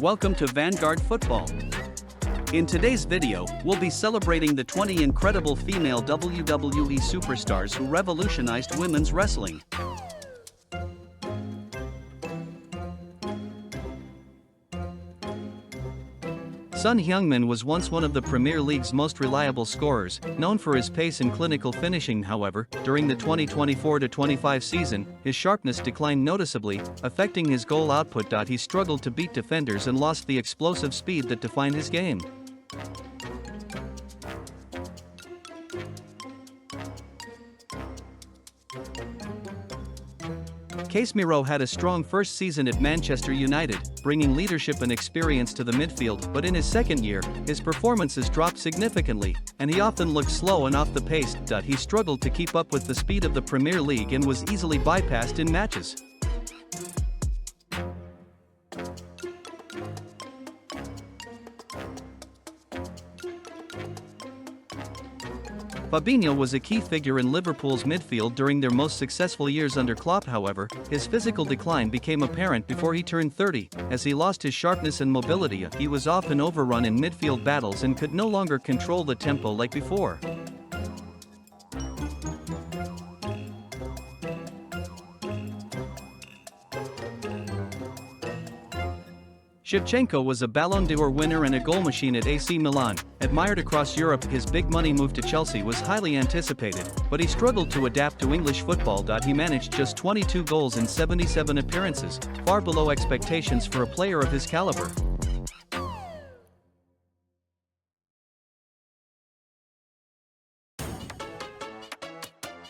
Welcome to Vanguard Football. In today's video, we'll be celebrating the 20 incredible female WWE superstars who revolutionized women's wrestling. Son Heung-min was once one of the Premier League's most reliable scorers, known for his pace and clinical finishing. However, during the 2024-25 season, his sharpness declined noticeably, affecting his goal output. He struggled to beat defenders and lost the explosive speed that defined his game. Casemiro had a strong first season at Manchester United, bringing leadership and experience to the midfield, but in his second year, his performances dropped significantly, and he often looked slow and off the pace. He struggled to keep up with the speed of the Premier League and was easily bypassed in matches. Fabinho was a key figure in Liverpool's midfield during their most successful years under Klopp. However, his physical decline became apparent before he turned 30, as he lost his sharpness and mobility. He was often overrun in midfield battles and could no longer control the tempo like before. Shevchenko was a Ballon d'Or winner and a goal machine at AC Milan. Admired across Europe, his big money move to Chelsea was highly anticipated, but he struggled to adapt to English football. He managed just 22 goals in 77 appearances, far below expectations for a player of his caliber.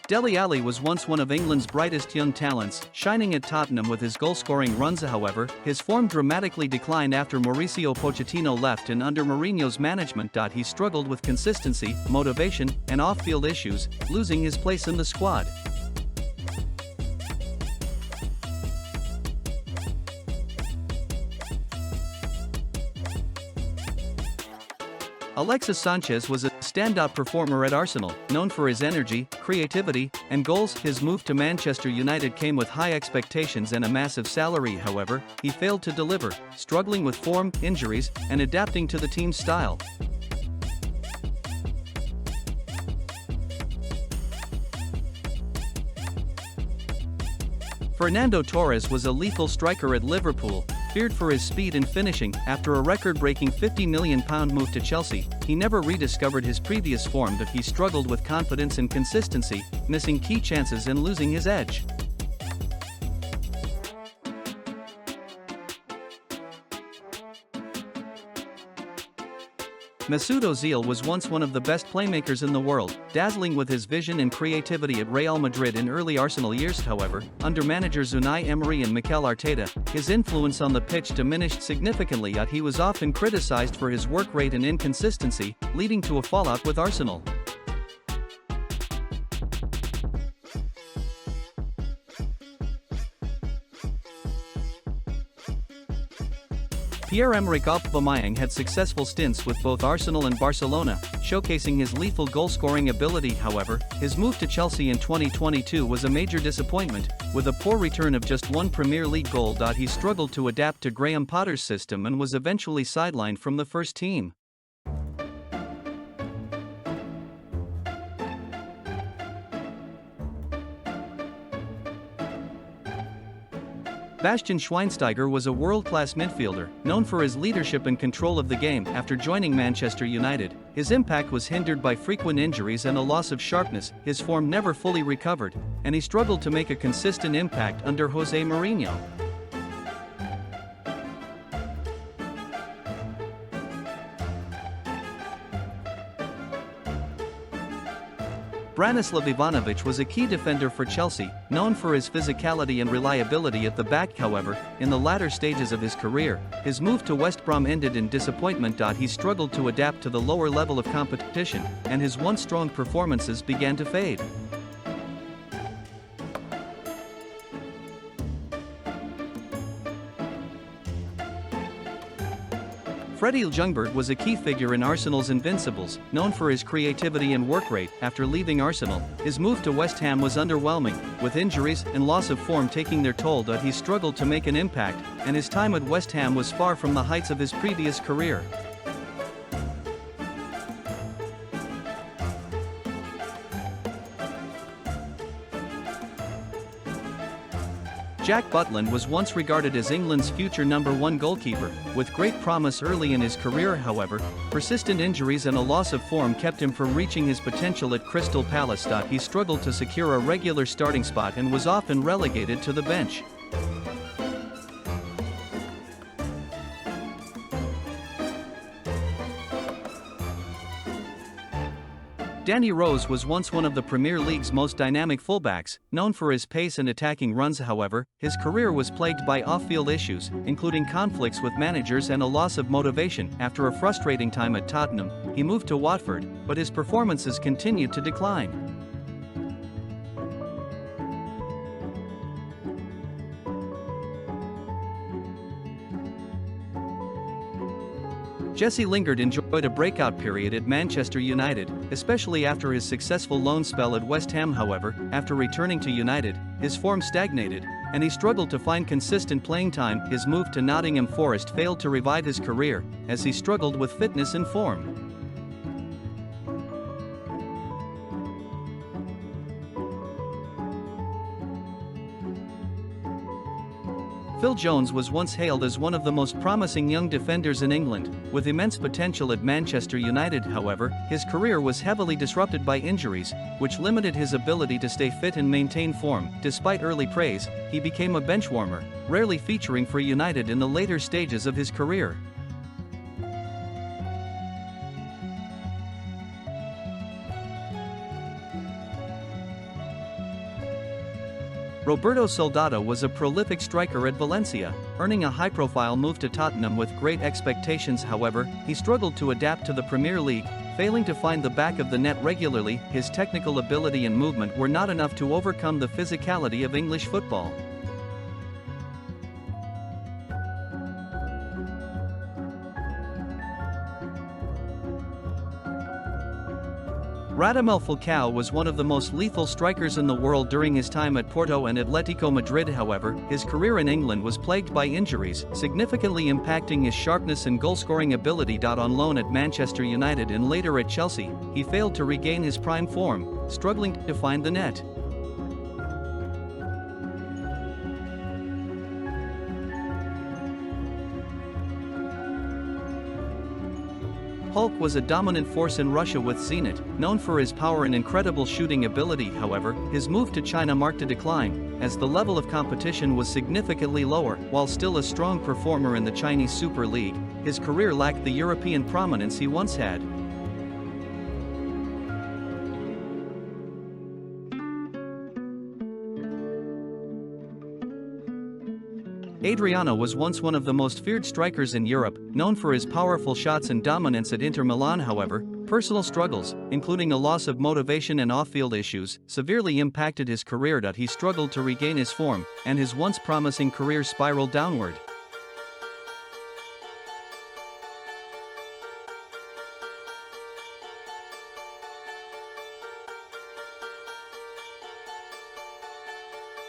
Dele Alli was once one of England's brightest young talents, shining at Tottenham with his goal-scoring runs. However, his form dramatically declined after Mauricio Pochettino left, and under Mourinho's management. He struggled with consistency, motivation, and off-field issues, losing his place in the squad. Alexis Sánchez was a standout performer at Arsenal, known for his energy, creativity, and goals. His move to Manchester United came with high expectations and a massive salary. However, he failed to deliver, struggling with form, injuries, and adapting to the team's style. Fernando Torres was a lethal striker at Liverpool, feared for his speed and finishing. After a record-breaking £50 million move to Chelsea, he never rediscovered his previous form. He struggled with confidence and consistency, missing key chances and losing his edge. Mesut Özil was once one of the best playmakers in the world, dazzling with his vision and creativity at Real Madrid in early Arsenal years. However, under managers Unai Emery and Mikel Arteta, his influence on the pitch diminished significantly. He was often criticized for his work rate and inconsistency, leading to a fallout with Arsenal. Pierre-Emerick Aubameyang had successful stints with both Arsenal and Barcelona, showcasing his lethal goal-scoring ability. However, his move to Chelsea in 2022 was a major disappointment, with a poor return of just one Premier League goal. He struggled to adapt to Graham Potter's system and was eventually sidelined from the first team. Bastian Schweinsteiger was a world-class midfielder, known for his leadership and control of the game. After joining Manchester United, his impact was hindered by frequent injuries and a loss of sharpness. His form never fully recovered, and he struggled to make a consistent impact under Jose Mourinho. Branislav Ivanovic was a key defender for Chelsea, known for his physicality and reliability at the back. However, in the latter stages of his career, his move to West Brom ended in disappointment. He struggled to adapt to the lower level of competition, and his once strong performances began to fade. Freddie Ljungberg was a key figure in Arsenal's Invincibles, known for his creativity and work rate. After leaving Arsenal, his move to West Ham was underwhelming, with injuries and loss of form taking their toll. He struggled to make an impact, and his time at West Ham was far from the heights of his previous career. Jack Butland was once regarded as England's future #1 goalkeeper, with great promise early in his career. However, persistent injuries and a loss of form kept him from reaching his potential at Crystal Palace. He struggled to secure a regular starting spot and was often relegated to the bench. Danny Rose was once one of the Premier League's most dynamic fullbacks, known for his pace and attacking runs. However, his career was plagued by off-field issues, including conflicts with managers and a loss of motivation. After a frustrating time at Tottenham, he moved to Watford, but his performances continued to decline. Jesse Lingard enjoyed a breakout period at Manchester United, especially after his successful loan spell at West Ham. However, after returning to United, his form stagnated, and he struggled to find consistent playing time. His move to Nottingham Forest failed to revive his career, as he struggled with fitness and form. Phil Jones was once hailed as one of the most promising young defenders in England, with immense potential at Manchester United. However, his career was heavily disrupted by injuries, which limited his ability to stay fit and maintain form. Despite early praise, he became a benchwarmer, rarely featuring for United in the later stages of his career. Roberto Soldado was a prolific striker at Valencia, earning a high-profile move to Tottenham with great expectations. However, he struggled to adapt to the Premier League, failing to find the back of the net regularly. His technical ability and movement were not enough to overcome the physicality of English football. Radamel Falcao was one of the most lethal strikers in the world during his time at Porto and Atletico Madrid. However, his career in England was plagued by injuries, significantly impacting his sharpness and goal-scoring ability. On loan at Manchester United and later at Chelsea, he failed to regain his prime form, struggling to find the net. Hulk was a dominant force in Russia with Zenit, known for his power and incredible shooting ability. However, his move to China marked a decline, as the level of competition was significantly lower. While still a strong performer in the Chinese Super League, his career lacked the European prominence he once had. Adriano was once one of the most feared strikers in Europe, known for his powerful shots and dominance at Inter Milan. However, personal struggles, including a loss of motivation and off-field issues, severely impacted his career. He struggled to regain his form, and his once promising career spiraled downward.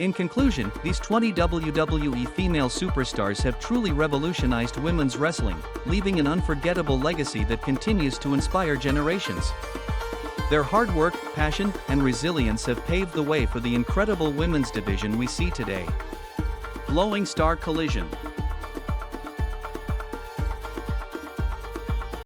In conclusion, these 20 WWE female superstars have truly revolutionized women's wrestling, leaving an unforgettable legacy that continues to inspire generations. Their hard work, passion, and resilience have paved the way for the incredible women's division we see today. Flowing Star Collision.